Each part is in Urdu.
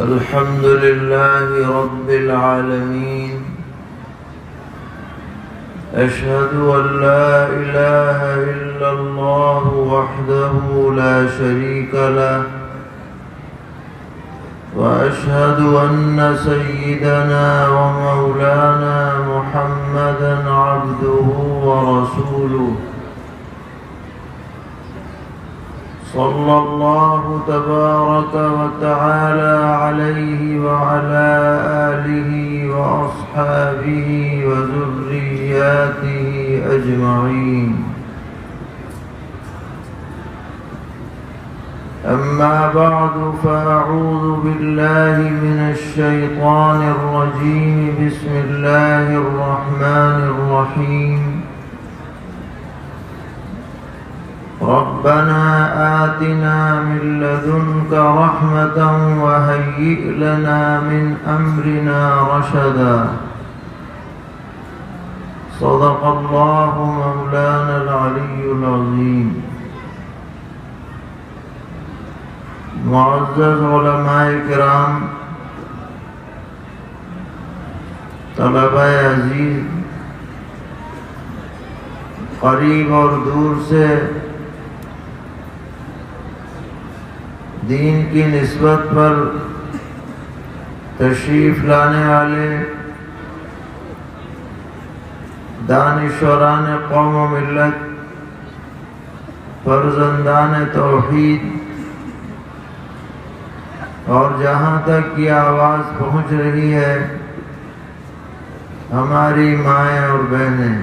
الحمد لله رب العالمين. أشهد أن لا إله إلا الله وحده لا شريك له، وأشهد أن سيدنا ومولانا محمدا عبده ورسوله، صلى الله تبارك وتعالى عليه وعلى آله وأصحابه وذرياته أجمعين. أما بعد، فأعوذ بالله من الشيطان الرجيم. بسم الله الرحمن الرحيم. ربنا آتنا من لدنك رحمة وهيئ لنا من أمرنا رشدا. صدق الله مولانا العلي العظيم. معزز علماء کرام، طلبہ عزیز، قریب اور دور سے دین کی نسبت پر تشریف لانے والے دانشوران قوم و ملت، فرزندان توحید، اور جہاں تک یہ آواز پہنچ رہی ہے ہماری مائیں اور بہنیں،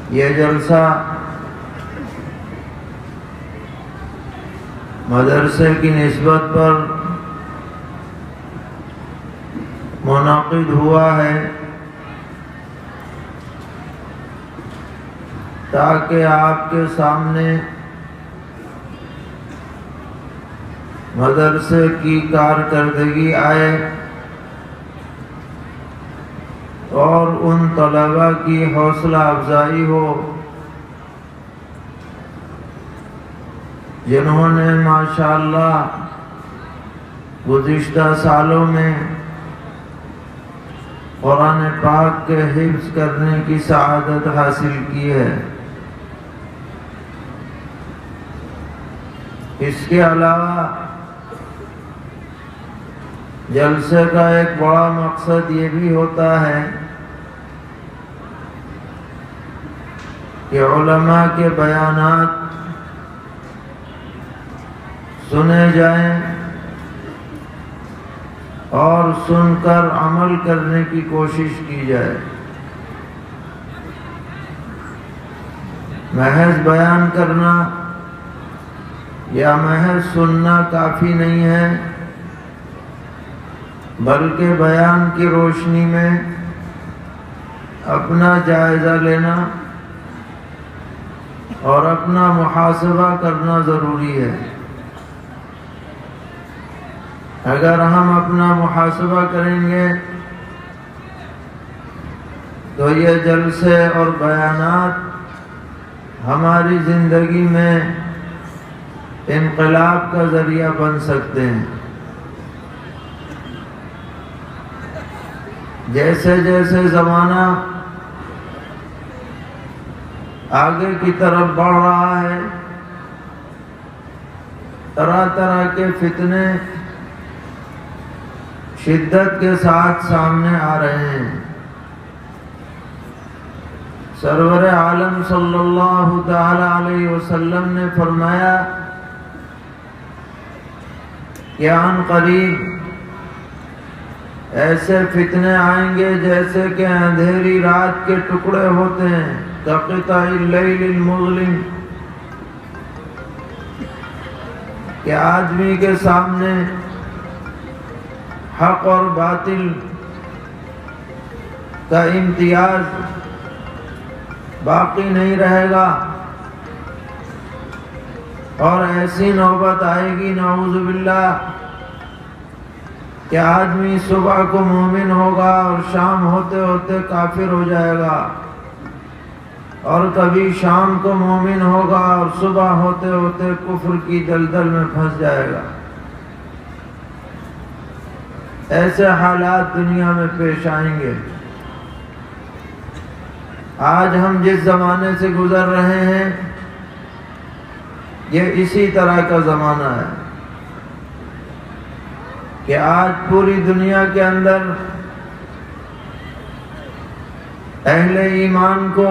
یہ جلسہ مدرسے کی نسبت پر منعقد ہوا ہے تاکہ آپ کے سامنے مدرسے کی کارکردگی آئے اور ان طلباء کی حوصلہ افزائی ہو جنہوں نے ماشاءاللہ گزشتہ سالوں میں قرآن پاک کے حفظ کرنے کی سعادت حاصل کی ہے۔ اس کے علاوہ جلسے کا ایک بڑا مقصد یہ بھی ہوتا ہے کہ علماء کے بیانات سنے جائیں اور سن کر عمل کرنے کی کوشش کی جائے۔ محض بیان کرنا یا محض سننا کافی نہیں ہے، بلکہ بیان کی روشنی میں اپنا جائزہ لینا اور اپنا محاسبہ کرنا ضروری ہے۔ اگر ہم اپنا محاسبہ کریں گے تو یہ جلسے اور بیانات ہماری زندگی میں انقلاب کا ذریعہ بن سکتے ہیں۔ جیسے جیسے زمانہ آگے کی طرف بڑھ رہا ہے، طرح طرح کے فتنے شدت کے ساتھ سامنے آ رہے ہیں۔ سرور عالم صلی اللہ تعالی علیہ وسلم نے فرمایا کہ عن قریب ایسے فتنے آئیں گے جیسے کہ اندھیری رات کے ٹکڑے ہوتے ہیں، کقطع اللیل المظلم، کہ آدمی کے سامنے حق اور باطل کا امتیاز باقی نہیں رہے گا، اور ایسی نوبت آئے گی نعوذ باللہ کہ آدمی صبح کو مومن ہوگا اور شام ہوتے ہوتے کافر ہو جائے گا، اور کبھی شام کو مومن ہوگا اور صبح ہوتے ہوتے کفر کی دلدل میں پھنس جائے گا۔ ایسے حالات دنیا میں پیش آئیں گے۔ آج ہم جس زمانے سے گزر رہے ہیں یہ اسی طرح کا زمانہ ہے کہ آج پوری دنیا کے اندر اہل ایمان کو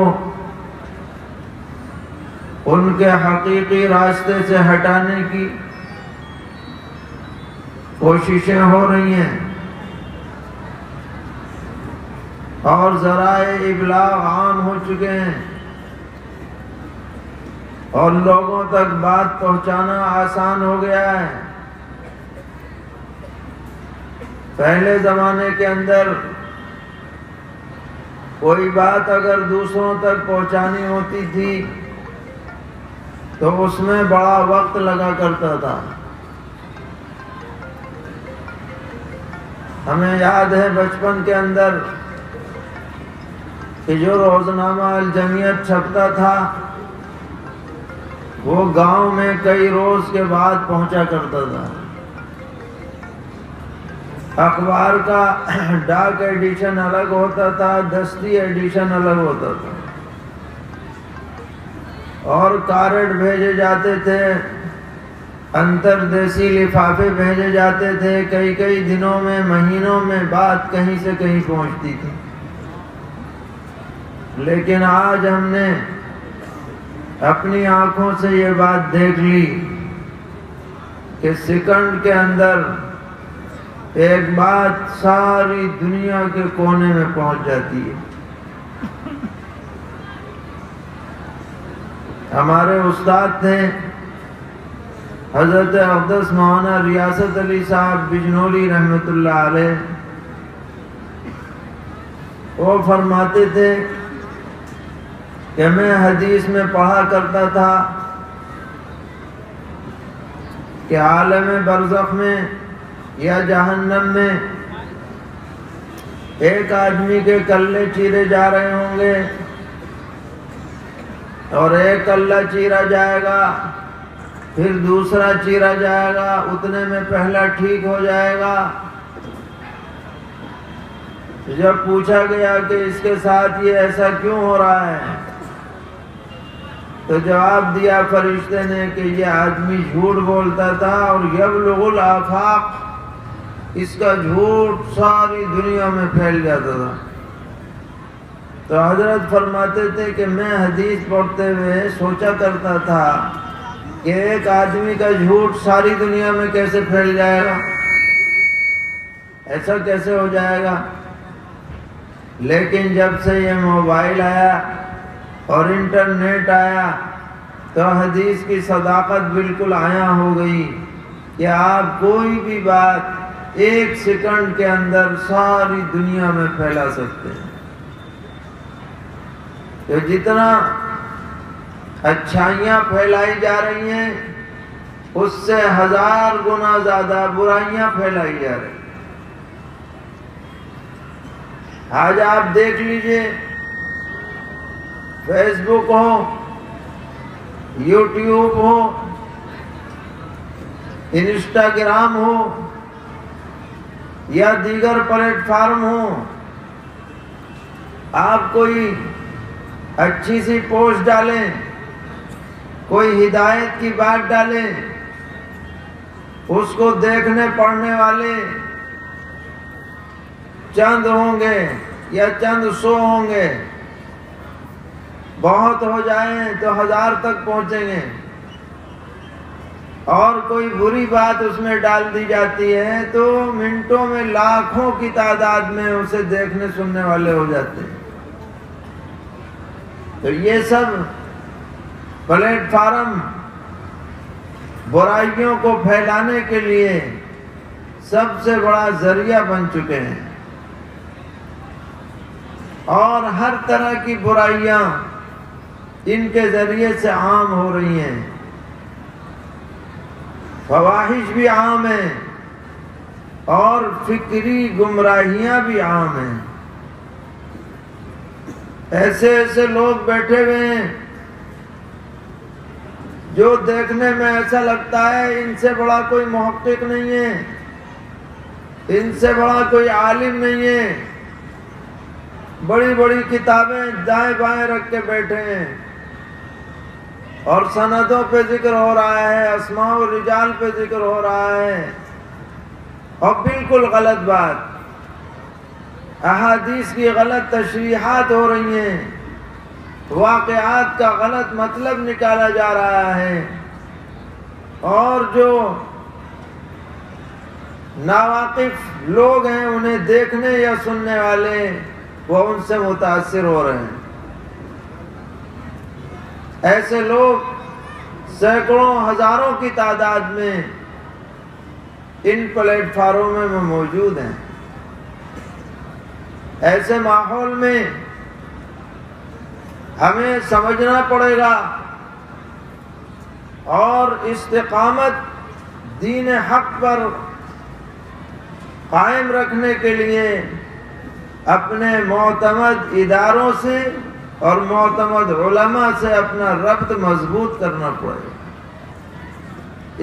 ان کے حقیقی راستے سے ہٹانے کی کوششیں ہو رہی ہیں اور ذرائع ابلاغ عام ہو چکے ہیں اور لوگوں تک بات پہنچانا آسان ہو گیا ہے۔ پہلے زمانے کے اندر کوئی بات اگر دوسروں تک پہنچانی ہوتی تھی تو اس میں بڑا وقت لگا کرتا تھا۔ ہمیں یاد ہے بچپن کے اندر کہ جو روزنامہ الجمعیت چھپتا تھا وہ گاؤں میں کئی روز کے بعد پہنچا کرتا تھا۔ اخبار کا ڈاک ایڈیشن الگ ہوتا تھا، دستی ایڈیشن الگ ہوتا تھا، اور کارڈ بھیجے جاتے تھے، انتردیسی لفافے بھیجے جاتے تھے، کئی کئی دنوں میں مہینوں میں بات کہیں سے کہیں پہنچتی تھی۔ لیکن آج ہم نے اپنی آنکھوں سے یہ بات دیکھ لی کہ سیکنڈ کے اندر ایک بات ساری دنیا کے کونے میں پہنچ جاتی ہے۔ ہمارے استاد تھے حضرت اقدس مولانا ریاست علی صاحب بجنوری رحمۃ اللہ علیہ، وہ فرماتے تھے کہ میں حدیث میں پڑھا کرتا تھا کہ عالم برزخ میں یا جہنم میں ایک آدمی کے کلے چیرے جا رہے ہوں گے اور ایک کلہ چیرا جائے گا، پھر دوسرا چیرا جائے گا، اتنے میں پہلا ٹھیک ہو جائے گا۔ جب پوچھا گیا کہ اس کے ساتھ یہ ایسا کیوں ہو رہا ہے تو جواب دیا فرشتے نے کہ یہ آدمی جھوٹ بولتا تھا اور یبلغ الآفاق، اس کا جھوٹ ساری دنیا میں پھیل جاتا تھا۔ تو حضرت فرماتے تھے کہ میں حدیث پڑھتے ہوئے سوچا کرتا تھا کہ ایک آدمی کا جھوٹ ساری دنیا میں کیسے پھیل جائے گا، ایسا کیسے ہو جائے گا۔ لیکن جب سے یہ موبائل آیا اور انٹرنیٹ آیا تو حدیث کی صداقت بالکل عیاں ہو گئی کہ آپ کوئی بھی بات ایک سیکنڈ کے اندر ساری دنیا میں پھیلا سکتے ہیں۔ تو جتنا اچھائیاں پھیلائی جا رہی ہیں اس سے 1000 گنا زیادہ برائیاں پھیلائی جا رہی ہیں۔ آج آپ دیکھ لیجئے، فیس بک ہو، یوٹیوب ہو، انسٹاگرام ہو یا دیگر پلیٹ فارم ہو، آپ کوئی اچھی سی پوسٹ ڈالیں، کوئی ہدایت کی بات ڈالیں، اس کو دیکھنے پڑھنے والے چند ہوں گے یا چند سو ہوں گے، بہت ہو جائیں تو 1000 تک پہنچیں گے، اور کوئی بری بات اس میں ڈال دی جاتی ہے تو منٹوں میں لاکھوں کی تعداد میں اسے دیکھنے سننے والے ہو جاتے ہیں۔ تو یہ سب پلیٹ فارم برائیوں کو پھیلانے کے لیے سب سے بڑا ذریعہ بن چکے ہیں، اور ہر طرح کی برائیاں ان کے ذریعے سے عام ہو رہی ہیں۔ فواحش بھی عام ہیں اور فکری گمراہیاں بھی عام ہیں۔ ایسے ایسے لوگ بیٹھے ہوئے ہیں جو دیکھنے میں ایسا لگتا ہے ان سے بڑا کوئی محقق نہیں ہے، ان سے بڑا کوئی عالم نہیں ہے، بڑی بڑی کتابیں دائیں بائیں رکھ کے بیٹھے ہیں اور سندوں پہ ذکر ہو رہا ہے، اسماء و رجال پہ ذکر ہو رہا ہے، اور بالکل غلط بات، احادیث کی غلط تشریحات ہو رہی ہیں، واقعات کا غلط مطلب نکالا جا رہا ہے، اور جو ناواقف لوگ ہیں انہیں دیکھنے یا سننے والے وہ ان سے متاثر ہو رہے ہیں۔ ایسے لوگ سینکڑوں ہزاروں کی تعداد میں ان پلیٹ فارموں میں موجود ہیں۔ ایسے ماحول میں ہمیں سمجھنا پڑے گا اور استقامت دین حق پر قائم رکھنے کے لیے اپنے معتمد اداروں سے اور معتمد علماء سے اپنا ربط مضبوط کرنا پڑے گا۔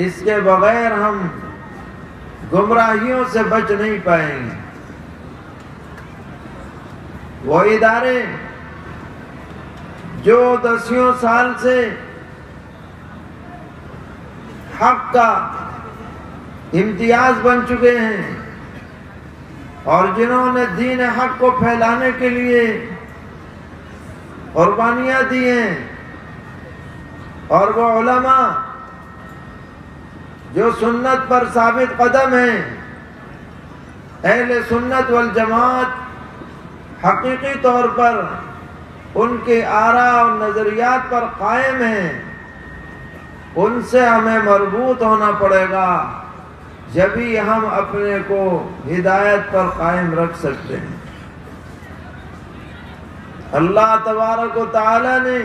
اس کے بغیر ہم گمراہیوں سے بچ نہیں پائیں گے۔ وہ ادارے جو دسیوں سال سے حق کا امتیاز بن چکے ہیں اور جنہوں نے دین حق کو پھیلانے کے لیے قربانیاں دی ہیں، اور وہ علماء جو سنت پر ثابت قدم ہیں، اہل سنت والجماعت حقیقی طور پر ان کے آراء اور نظریات پر قائم ہیں، ان سے ہمیں مربوط ہونا پڑے گا، جبھی ہم اپنے کو ہدایت پر قائم رکھ سکتے ہیں۔ اللہ تبارک و تعالی نے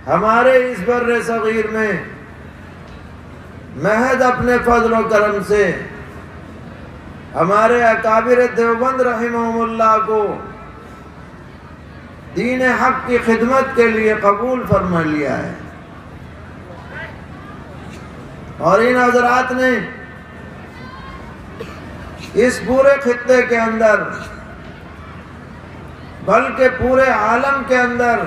ہمارے اس بر صغیر میں محض اپنے فضل و کرم سے ہمارے اکابر دیوبند رحمہم اللہ کو دین حق کی خدمت کے لیے قبول فرما لیا ہے، اور ان حضرات نے اس پورے خطے کے اندر بلکہ پورے عالم کے اندر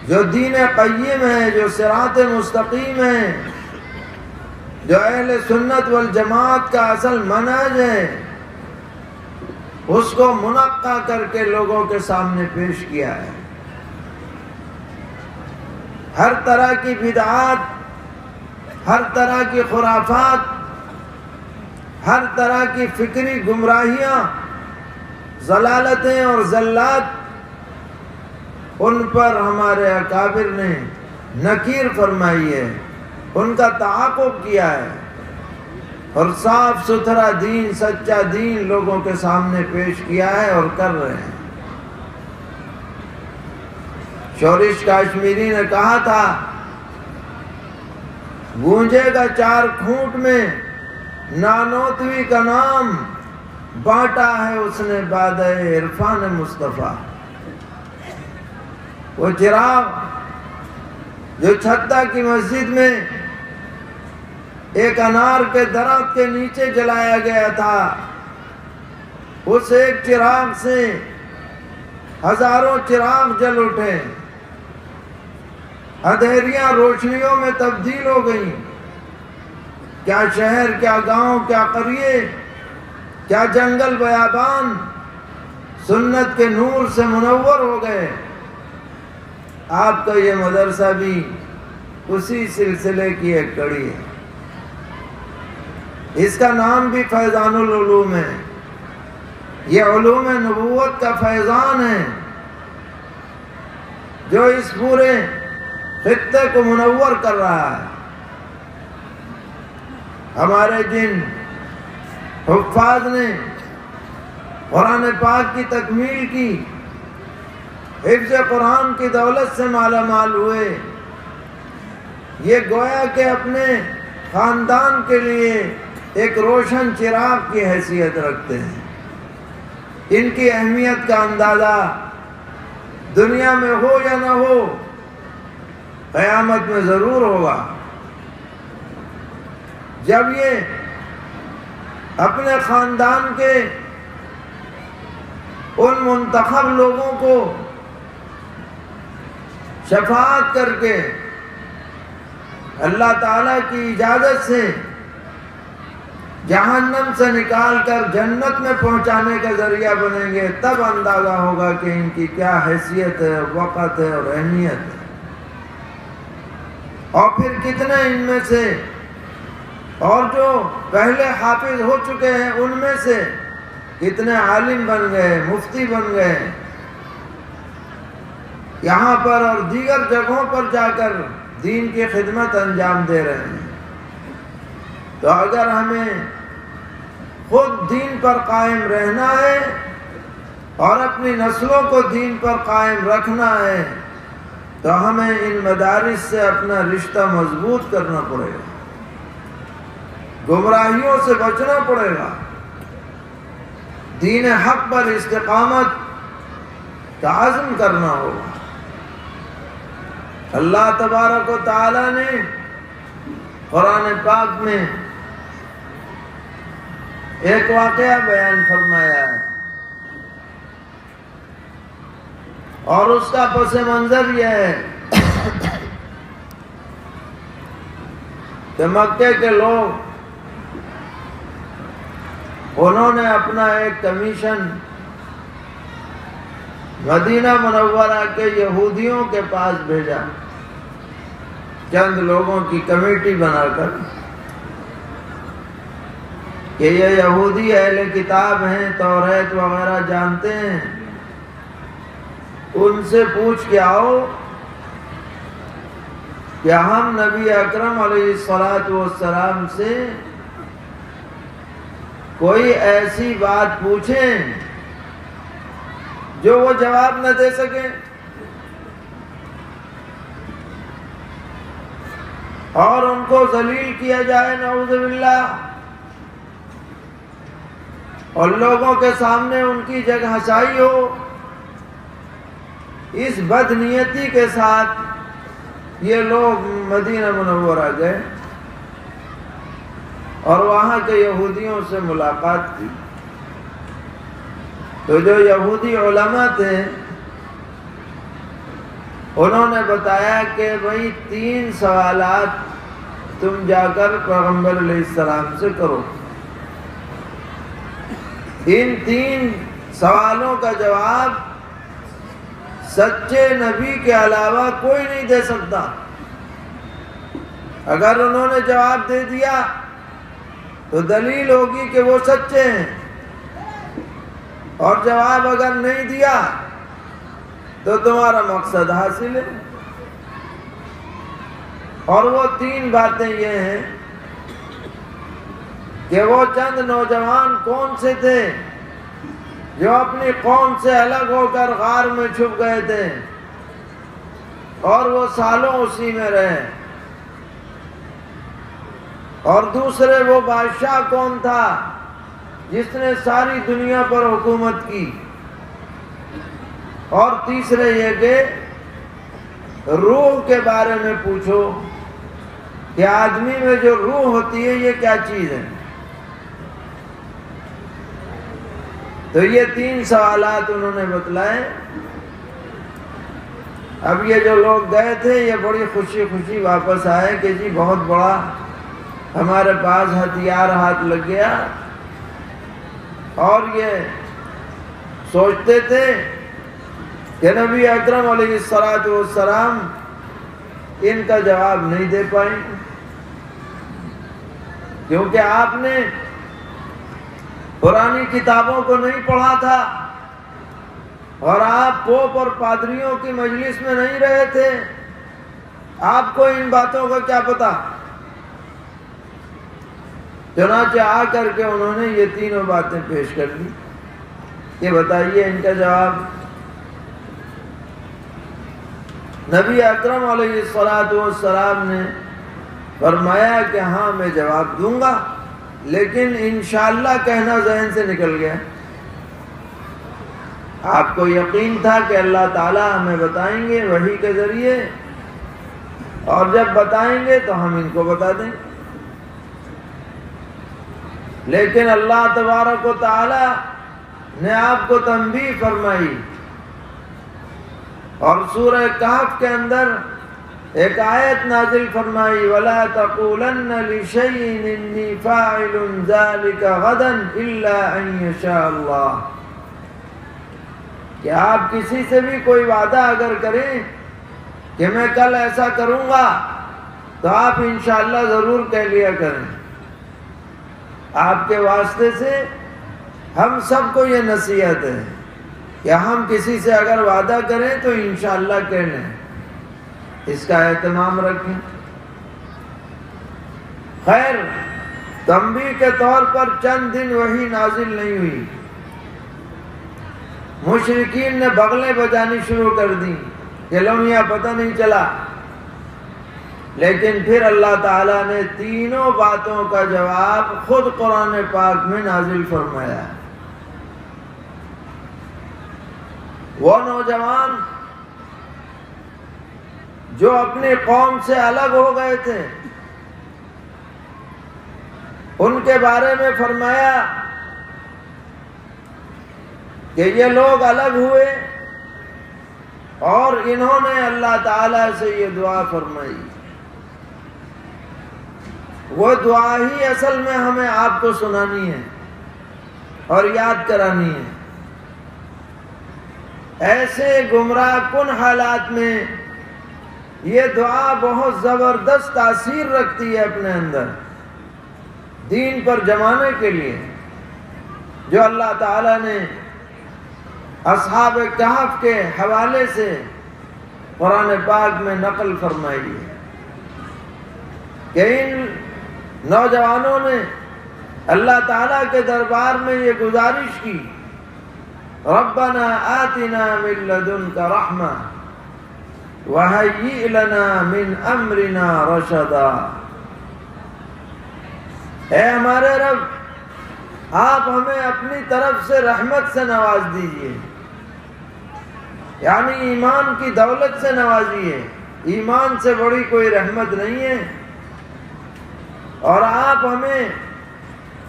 جو دین قیم ہے، جو صراط مستقیم ہے، جو اہل سنت والجماعت کا اصل منہج ہے، اس کو منقع کر کے لوگوں کے سامنے پیش کیا ہے۔ ہر طرح کی بدعات، ہر طرح کی خرافات، ہر طرح کی فکری گمراہیاں، ضلالتیں اور زلات، ان پر ہمارے اکابر نے نکیر فرمائی ہے، ان کا تعاقب کیا ہے، اور صاف ستھرا دین، سچا دین لوگوں کے سامنے پیش کیا ہے اور کر رہے ہیں۔ شورش کاشمیری نے کہا تھا، گونجے گا چار کھونٹ میں نانوتوی کا نام، بانٹا ہے اس نے بادہ عرفان مصطفیٰ۔ وہ چراغ جو چھتا کی مسجد میں ایک انار کے درخت کے نیچے جلایا گیا تھا، اس ایک چراغ سے ہزاروں چراغ جل اٹھے، اندھیریاں روشنیوں میں تبدیل ہو گئیں۔ کیا شہر، کیا گاؤں، کیا قریے، کیا جنگل بیابان سنت کے نور سے منور ہو گئے۔ آپ کا یہ مدرسہ بھی اسی سلسلے کی ایک کڑی ہے۔ اس کا نام بھی فیضان العلوم ہے۔ یہ علوم نبوت کا فیضان ہے جو اس پورے خطے کو منور کر رہا ہے۔ ہمارے جن حفاظ نے قرآن پاک کی تکمیل کی، حفظ قرآن کی دولت سے مالا مال ہوئے، یہ گویا کہ اپنے خاندان کے لیے ایک روشن چراغ کی حیثیت رکھتے ہیں۔ ان کی اہمیت کا اندازہ دنیا میں ہو یا نہ ہو، قیامت میں ضرور ہوگا۔ جب یہ اپنے خاندان کے ان منتخب لوگوں کو شفاعت کر کے اللہ تعالیٰ کی اجازت سے جہنم سے نکال کر جنت میں پہنچانے کا ذریعہ بنیں گے، تب اندازہ ہوگا کہ ان کی کیا حیثیت ہے، وقت ہے اور اہمیت ہے۔ اور پھر کتنے ان میں سے، اور جو پہلے حافظ ہو چکے ہیں ان میں سے کتنے عالم بن گئے، مفتی بن گئے، یہاں پر اور دیگر جگہوں پر جا کر دین کی خدمت انجام دے رہے ہیں۔ تو اگر ہمیں خود دین پر قائم رہنا ہے اور اپنی نسلوں کو دین پر قائم رکھنا ہے تو ہمیں ان مدارس سے اپنا رشتہ مضبوط کرنا پڑے گا، گمراہیوں سے بچنا پڑے گا، دین حق پر استقامت کا عزم کرنا ہوگا۔ اللہ تبارک و تعالی نے قرآن پاک میں ایک واقعہ بیان فرمایا ہے، اور اس کا پس منظر یہ ہے کہ مکے کے لوگ، انہوں نے اپنا ایک کمیشن مدینہ منورہ کے یہودیوں کے پاس بھیجا، چند لوگوں کی کمیٹی بنا کر، کہ یہ یہودی اہل کتاب ہیں، توریت وغیرہ جانتے ہیں، ان سے پوچھ کے آؤ کہ ہم نبی اکرم علیہ السلام سے کوئی ایسی بات پوچھیں جو وہ جواب نہ دے سکیں، اور ان کو ذلیل کیا جائے نعوذ باللہ، اور لوگوں کے سامنے ان کی جگ ہنسائی ہو۔ اس بدنیتی کے ساتھ یہ لوگ مدینہ منورہ گئے اور وہاں کے یہودیوں سے ملاقات کی۔ تو جو یہودی علماء تھے انہوں نے بتایا کہ بھئی 3 سوالات تم جا کر پیغمبر علیہ السلام سے کرو، ان 3 سوالوں کا جواب سچے نبی کے علاوہ کوئی نہیں دے سکتا۔ اگر انہوں نے جواب دے دیا تو دلیل ہوگی کہ وہ سچے ہیں، اور جواب اگر نہیں دیا تو تمہارا مقصد حاصل ہے۔ اور وہ 3 باتیں یہ ہیں کہ وہ چند نوجوان کون سے تھے جو اپنی قوم سے الگ ہو کر غار میں چھپ گئے تھے اور وہ سالوں اسی میں رہے، اور دوسرے وہ بادشاہ کون تھا جس نے ساری دنیا پر حکومت کی، اور تیسرے یہ کہ روح کے بارے میں پوچھو کہ آدمی میں جو روح ہوتی ہے یہ کیا چیز ہے۔ تو یہ 3 سوالات انہوں نے بتلائے۔ اب یہ جو لوگ گئے تھے یہ بڑی خوشی خوشی واپس آئے کہ جی بہت بڑا ہمارے پاس ہتھیار ہاتھ لگ گیا، اور یہ سوچتے تھے کہ نبی اکرم علیہ السلام ان کا جواب نہیں دے پائیں، کیونکہ آپ نے پرانی کتابوں کو نہیں پڑھا تھا، اور آپ پوپ اور پادریوں کی مجلس میں نہیں رہے تھے، آپ کو ان باتوں کا کیا پتا۔ چنانچہ آ کر کے انہوں نے یہ 3 باتیں پیش کر دی کہ بتائیے ان کا جواب۔ نبی اکرم علیہ السلام نے فرمایا کہ ہاں میں جواب دوں گا، لیکن انشاءاللہ کہنا ذہن سے نکل گیا۔ آپ کو یقین تھا کہ اللہ تعالیٰ ہمیں بتائیں گے وحی کے ذریعے، اور جب بتائیں گے تو ہم ان کو بتا دیں گے۔ لیکن اللہ تبارک و تعالی نے آپ کو تنبیہ فرمائی، اور سورہ کہف کے اندر ایک آیت نازل فرمائی، وَلَا تَقُولَنَّ لِشَيْءٍ إِنِّي فَاعِلٌ ذَلِكَ غَدًا إِلَّا أَن يَشَاءَ اللَّهُ، کہ آپ کسی سے بھی کوئی وعدہ اگر کریں کہ میں کل ایسا کروں گا تو آپ انشاءاللہ ضرور کہہ لیا کریں۔ آپ کے واسطے سے ہم سب کو یہ نصیحت ہے کہ ہم کسی سے اگر وعدہ کریں تو انشاءاللہ کہہ لیں، اس کا اہتمام رکھیں۔ خیر، تنبیہ کے طور پر چند دن وحی نازل نہیں ہوئی، مشرکین نے بغلیں بجانی شروع کر دیں کہ لمحہ پتہ نہیں چلا، لیکن پھر اللہ تعالیٰ نے تینوں باتوں کا جواب خود قرآن پاک میں نازل فرمایا۔ وہ نوجوان جو اپنی قوم سے الگ ہو گئے تھے، ان کے بارے میں فرمایا کہ یہ لوگ الگ ہوئے اور انہوں نے اللہ تعالیٰ سے یہ دعا فرمائی۔ وہ دعا ہی اصل میں ہمیں آپ کو سنانی ہے اور یاد کرانی ہے۔ ایسے گمراہ کن حالات میں یہ دعا بہت زبردست تاثیر رکھتی ہے اپنے اندر دین پر جمانے کے لیے، جو اللہ تعالیٰ نے اصحاب کہف کے حوالے سے قرآن پاک میں نقل فرمائی ہے کہ ان نوجوانوں نے اللہ تعالیٰ کے دربار میں یہ گزارش کی، ربنا آتنا من لدنک رحمہ وہیئ لنا من امرنا رشدا، اے ہمارے رب، آپ ہمیں اپنی طرف سے رحمت سے نواز دیجئے، یعنی ایمان کی دولت سے نوازیے۔ ایمان سے بڑی کوئی رحمت نہیں ہے، اور آپ ہمیں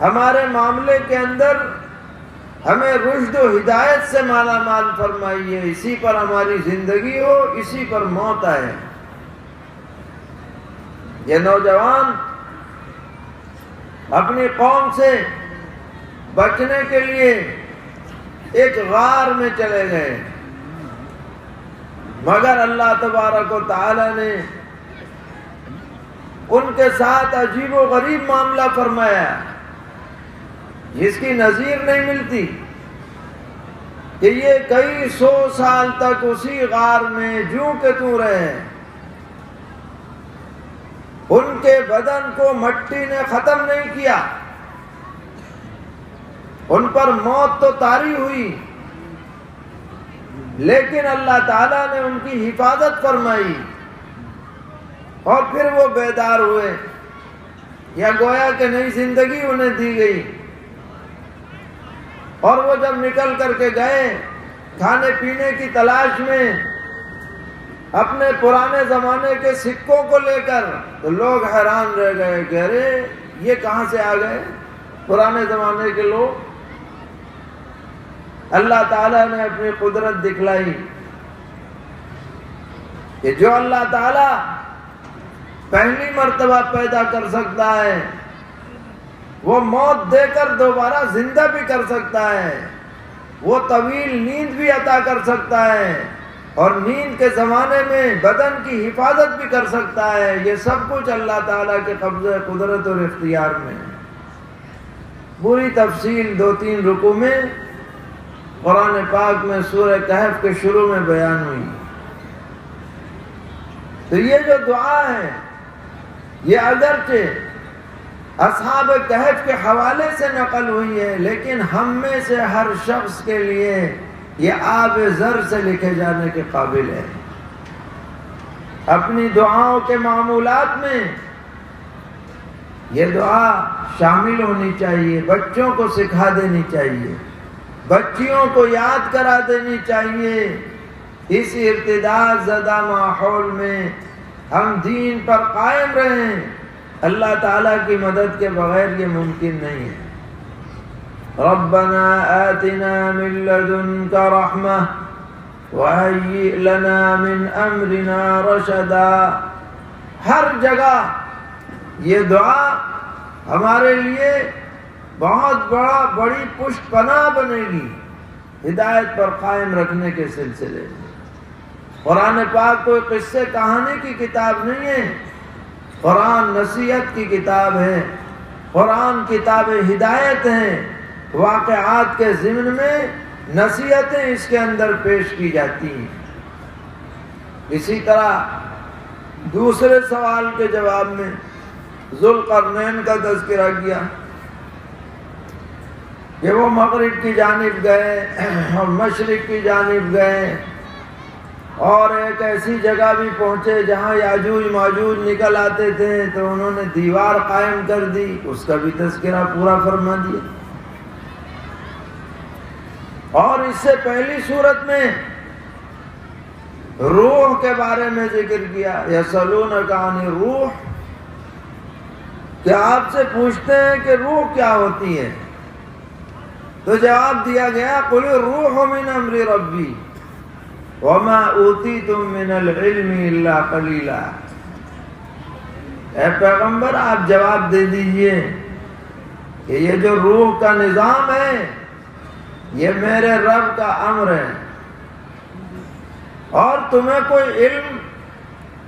ہمارے معاملے کے اندر ہمیں رشد و ہدایت سے مالا مال فرمائیے، اسی پر ہماری زندگی ہو، اسی پر موت آئے۔ یہ نوجوان اپنی قوم سے بچنے کے لیے ایک غار میں چلے گئے، مگر اللہ تبارک و تعالی نے ان کے ساتھ عجیب و غریب معاملہ فرمایا جس کی نظیر نہیں ملتی، کہ یہ کئی سو سال تک اسی غار میں جوں کہ توں رہے، ان کے بدن کو مٹی نے ختم نہیں کیا، ان پر موت تو طاری ہوئی، لیکن اللہ تعالیٰ نے ان کی حفاظت فرمائی، اور پھر وہ بیدار ہوئے، یا گویا کہ نئی زندگی انہیں دی گئی۔ اور وہ جب نکل کر کے گئے کھانے پینے کی تلاش میں اپنے پرانے زمانے کے سکوں کو لے کر، تو لوگ حیران رہ گئے کہ ارے یہ کہاں سے آ گئے پرانے زمانے کے لوگ۔ اللہ تعالیٰ نے اپنی قدرت دکھلائی کہ جو اللہ تعالیٰ پہلی مرتبہ پیدا کر سکتا ہے، وہ موت دے کر دوبارہ زندہ بھی کر سکتا ہے، وہ طویل نیند بھی عطا کر سکتا ہے، اور نیند کے زمانے میں بدن کی حفاظت بھی کر سکتا ہے۔ یہ سب کچھ اللہ تعالیٰ کے قبضہ قدرت اور اختیار میں ہے۔ پوری تفصیل 2-3 رکوع میں قرآن پاک میں سورہ کہف کے شروع میں بیان ہوئی۔ تو یہ جو دعا ہے، یہ اگرچہ اصحاب کہف کے حوالے سے نقل ہوئی ہے، لیکن ہم میں سے ہر شخص کے لیے یہ آب زر سے لکھے جانے کے قابل ہے۔ اپنی دعاؤں کے معمولات میں یہ دعا شامل ہونی چاہیے، بچوں کو سکھا دینی چاہیے، بچیوں کو یاد کرا دینی چاہیے۔ اس ارتداد زدہ ماحول میں ہم دین پر قائم رہیں، اللہ تعالیٰ کی مدد کے بغیر یہ ممکن نہیں ہے۔ ربنا آتنا من لدنک رحمہ وہیئ لنا من امرنا رشدا۔ ہر جگہ یہ دعا ہمارے لیے بہت بڑی پشت پناہ بنے گی ہدایت پر قائم رکھنے کے سلسلے میں۔ قرآن پاک کوئی قصے کہانی کی کتاب نہیں ہے، قرآن نصیحت کی کتاب ہے، قرآن کتاب ہدایت ہے۔ واقعات کے ضمن میں نصیحتیں اس کے اندر پیش کی جاتی ہیں۔ اسی طرح دوسرے سوال کے جواب میں ذوالقرنین کا تذکرہ کیا کہ وہ مغرب کی جانب گئے اور مشرق کی جانب گئے، اور ایک ایسی جگہ بھی پہنچے جہاں یاجوج ماجوج نکل آتے تھے تو انہوں نے دیوار قائم کر دی، اس کا بھی تذکرہ پورا فرما دیا۔ اور اس سے پہلی صورت میں روح کے بارے میں ذکر کیا، یسألونک عن الروح، کہ آپ سے پوچھتے ہیں کہ روح کیا ہوتی ہے، تو جواب دیا گیا قل الروح من امر ربی وما اوتیتم من العلم الا قلیلا۔ اے پیغمبر آپ جواب دے دیجئے کہ یہ جو روح کا نظام ہے یہ میرے رب کا امر ہے، اور تمہیں کوئی علم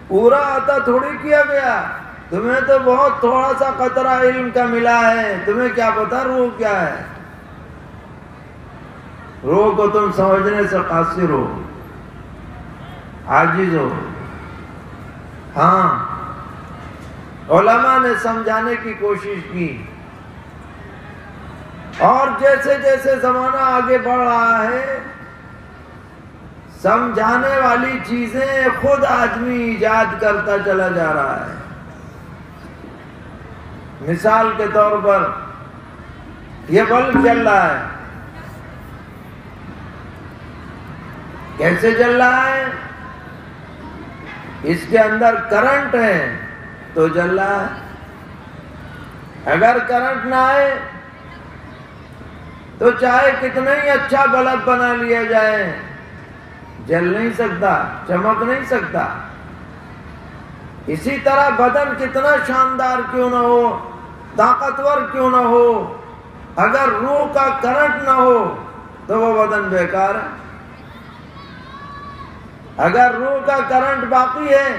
پورا عطا تھوڑی کیا گیا، تمہیں تو بہت تھوڑا سا قطرہ علم کا ملا ہے، تمہیں کیا پتا روح کیا ہے؟ روح کو تم سمجھنے سے قاصر ہو، عاجز ہو۔ ہاں، علماء نے سمجھانے کی کوشش کی، اور جیسے جیسے زمانہ آگے بڑھ رہا ہے سمجھانے والی چیزیں خود آدمی ایجاد کرتا چلا جا رہا ہے۔ مثال کے طور پر یہ بلب جل رہا ہے، کیسے جل رہا ہے؟ اس کے اندر کرنٹ ہے تو جل رہا ہے۔ اگر کرنٹ نہ آئے تو چاہے کتنا ہی اچھا بلب بنا لیا جائے جل نہیں سکتا، چمک نہیں سکتا۔ اسی طرح بدن کتنا شاندار کیوں نہ ہو، طاقتور کیوں نہ ہو، اگر روح کا کرنٹ نہ ہو تو وہ بدن بیکار ہے۔ اگر روح کا کرنٹ باقی ہے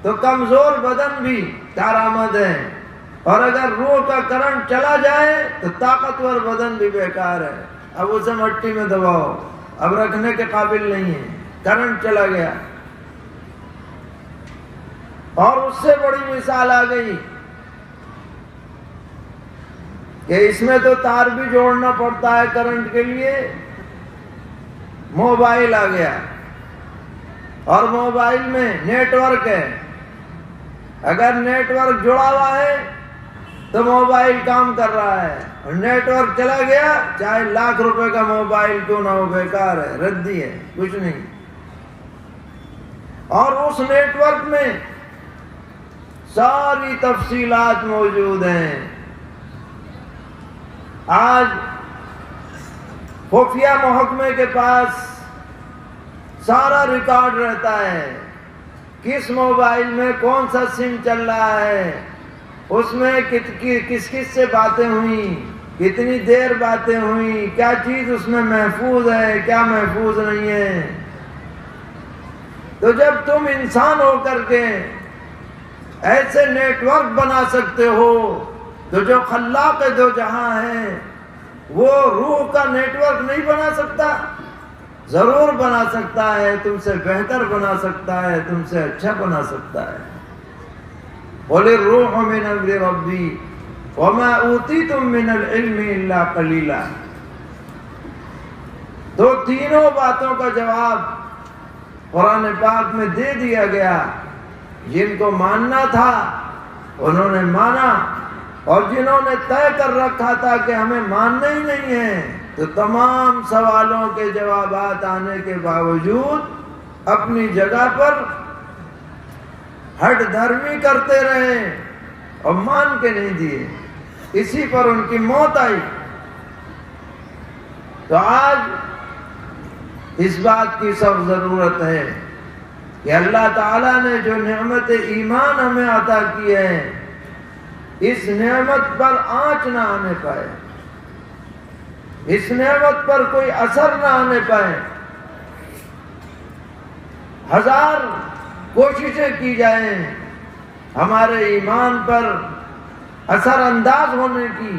تو کمزور بدن بھی کارآمد ہے، اور اگر روح کا کرنٹ چلا جائے تو طاقتور بدن بھی بیکار ہے۔ اب اسے مٹی میں دباؤ، اب رکھنے کے قابل نہیں ہے، کرنٹ چلا گیا۔ اور اس سے بڑی مثال آ گئی کہ اس میں تو تار بھی جوڑنا پڑتا ہے کرنٹ کے لیے، موبائل آ گیا، اور موبائل میں نیٹ ورک ہے، اگر نیٹ ورک جڑا ہوا ہے تو موبائل کام کر رہا ہے، اور نیٹ ورک چلا گیا چاہے لاکھ روپے کا موبائل کیوں نہ ہو بیکار ہے، ردی ہے، کچھ نہیں۔ اور اس نیٹ ورک میں ساری تفصیلات موجود ہیں۔ آج خفیہ محکمے کے پاس سارا ریکارڈ رہتا ہے، کس موبائل میں کون سا سم چل رہا ہے، اس میں کس سے باتیں ہوئیں، کتنی دیر باتیں ہوئیں، کیا چیز اس میں محفوظ ہے، کیا محفوظ نہیں ہے۔ تو جب تم انسان ہو کر کے ایسے نیٹ ورک بنا سکتے ہو تو جو خلاق دو جہاں ہے وہ روح کا نیٹ ورک نہیں بنا سکتا؟ ضرور بنا سکتا ہے، تم سے بہتر بنا سکتا ہے، تم سے اچھا بنا سکتا ہے۔ قل الروح من امر ربی وما اوتیتم من العلم الا قلیلا۔ تو تینوں باتوں کا جواب قرآن پاک میں دے دیا گیا۔ جن کو ماننا تھا انہوں نے مانا، اور جنہوں نے طے کر رکھا تھا کہ ہمیں ماننا ہی نہیں ہے تو تو تمام سوالوں کے جوابات آنے کے باوجود اپنی جگہ پر ہٹ دھرمی کرتے رہے اور مان کے نہیں دیے، اسی پر ان کی موت آئی۔ تو آج اس بات کی سب ضرورت ہے کہ اللہ تعالیٰ نے جو نعمت ایمان ہمیں عطا کی ہے، اس نعمت پر آنچ نہ آنے پائے، اس نعمت پر کوئی اثر نہ آنے پائے۔ ہزار کوششیں کی جائیں ہمارے ایمان پر اثر انداز ہونے کی،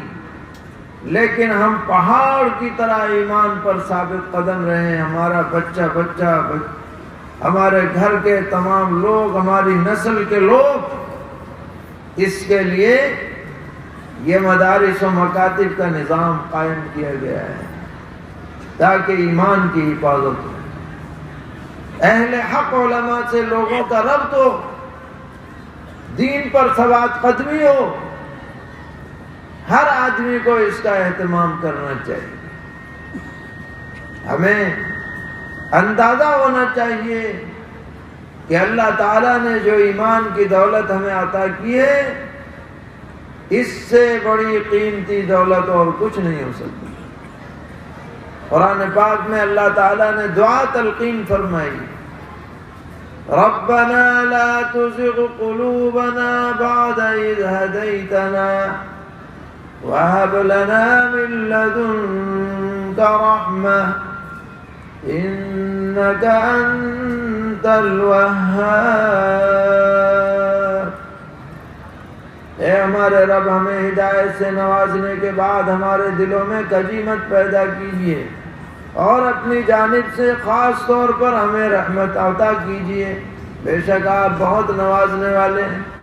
لیکن ہم پہاڑ کی طرح ایمان پر ثابت قدم رہیں، ہمارا بچہ ہمارے گھر کے تمام لوگ، ہماری نسل کے لوگ، اس کے لیے یہ مدارس و مکاتب کا نظام قائم کیا گیا ہے تاکہ ایمان کی حفاظت ہو، اہل حق علماء سے لوگوں کا ربط ہو، دین پر ثبات قدمی ہو۔ ہر آدمی کو اس کا اہتمام کرنا چاہیے۔ ہمیں اندازہ ہونا چاہیے کہ اللہ تعالیٰ نے جو ایمان کی دولت ہمیں عطا کی ہے، اس سے بڑی قیمتی دولت اور کچھ نہیں ہو سکتی۔ قرآن پاک میں اللہ تعالیٰ نے دعا تلقین فرمائی، ربنا لا تزغ قلوبنا بعد اذ هديتنا وهب لنا من لدنك رحمة إنك أنت الوهاب۔ اے ہمارے رب، ہمیں ہدایت سے نوازنے کے بعد ہمارے دلوں میں کجی مت پیدا کیجیے، اور اپنی جانب سے خاص طور پر ہمیں رحمت عطا کیجیے، بے شک آپ بہت نوازنے والے ہیں۔